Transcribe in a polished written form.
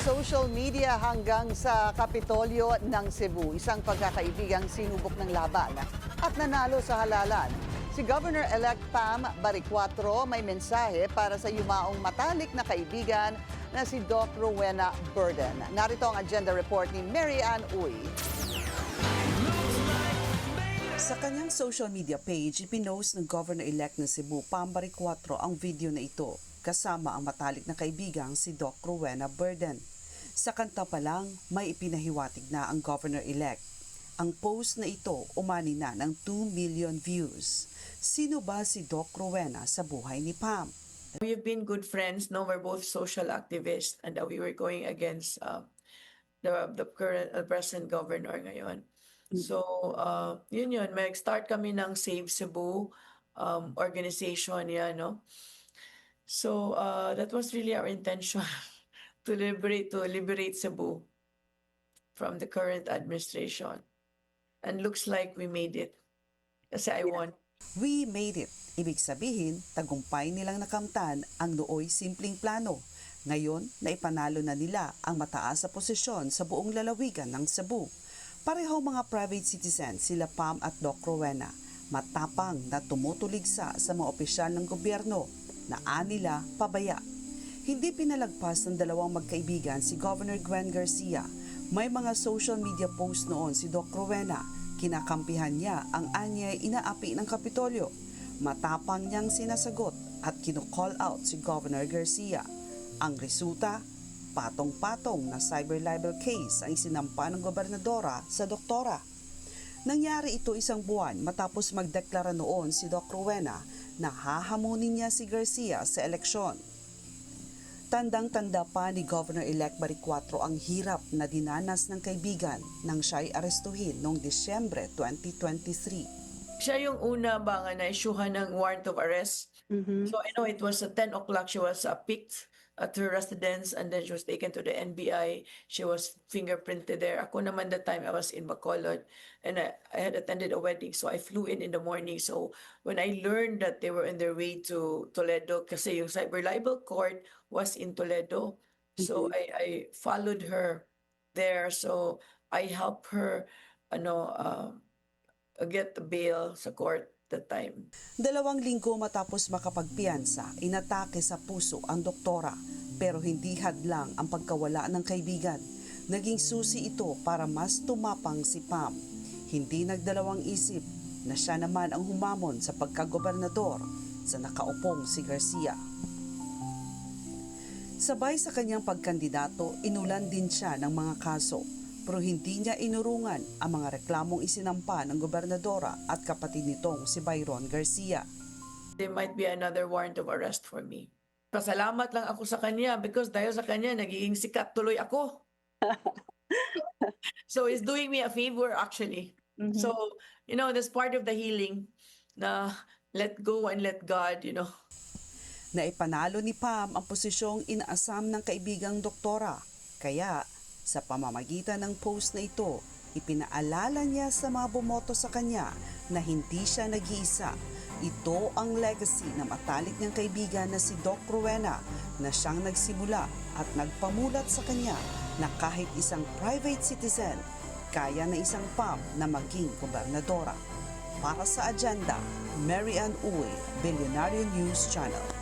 social media hanggang sa Kapitolyo ng Cebu. Isang pagkakaibigang sinubok ng laban at nanalo sa halalan. Si Governor-elect Pam Baricuatro may mensahe para sa yumaong matalik na kaibigan na si Doc Rowena Burden. Narito ang agenda report ni Mary Ann Uy. Sa kanyang social media page, ipinost ng Governor-elect ng Cebu, Pam Baricuatro, ang video na ito kasama ang matalik na kaibigang si Doc Rowena Burden. Sa kanta pa lang, may ipinahiwatig na ang Governor-elect. Ang post na ito umani na ng 2 million views. Sino ba si Doc Rowena sa buhay ni Pam? We've been good friends. No, we're both social activists, and we were going against the current present governor ngayon. So yun, mag-start kami ng Save Cebu organization, no. So that was really our intention to liberate Cebu from the current administration, and looks like we made it. Kasi I won. We made it. Ibig sabihin, tagumpay nilang nakamtan ang nooy simpleng plano. Ngayon, naipanalo na nila ang mataas sa posisyon sa buong lalawigan ng Cebu. Pareho mga private citizens sila Pam at Doc Rowena, matapang na tumutuligsa sa mga opisyal ng gobyerno na anila pabaya. Hindi pinalagpas ng dalawang magkaibigan si Governor Gwen Garcia. May mga social media post noon si Doc Rowena. Kinakampihan niya ang anyay inaapi ng Kapitolyo. Matapang niyang sinasagot at kino-call out si Governor Garcia. Ang resulta, patong-patong na cyber libel case ang isinampa ng gobernadora sa doktora. Nangyari ito isang buwan matapos magdeklara noon si Doc Rowena na hahamunin niya si Garcia sa eleksyon. Tandang-tanda pa ni Governor-elect Baricuatro ang hirap na dinanas ng kaibigan nang siya'y arestuhin noong Disyembre 2023. Siya yung una ba nga na-issuehan ng warrant of arrest. So I know it was at 10 o'clock she was picked at her residence, and then she was taken to the NBI. She was fingerprinted there. Ako naman that time I was in Bacolod, and I had attended a wedding, so I flew in the morning. So when I learned that they were on their way to Toledo, kasi yung cyber libel court was in Toledo, so I followed her there. So I helped her get the bail sa court that time. 2 linggo matapos makapagpiyansa, inatake sa puso ang doktora, pero hindi hadlang ang pagkawala ng kaibigan. Naging susi ito para mas tumapang si Pam. Hindi nagdalawang isip na siya naman ang humamon sa pagkagobernador sa nakaupong si Garcia. Sabay sa kanyang pagkandidato, inulan din siya ng mga kaso, pero hindi niya inurungan ang mga reklamong isinampa ng gobernadora at kapatid nitong si Byron Garcia. There might be another warrant of arrest for me. Pasalamat lang ako sa kanya because dahil sa kanya, nagiging sikat tuloy ako. So it's doing me a favor actually. So, that's part of the healing na let go and let God, Naipanalo ni Pam ang posisyong inaasam ng kaibigang doktora. Kaya, sa pamamagitan ng post na ito, ipinaalala niya sa mga bumoto sa kanya na hindi siya nag-iisa. Ito ang legacy ng matalik niyang kaibigan na si Doc Rowena na siyang nagsimula at nagpamulat sa kanya na kahit isang private citizen, kaya na isang Pam na maging gobernadora. Para sa agenda, Mary Ann Uy, Billionaire News Channel.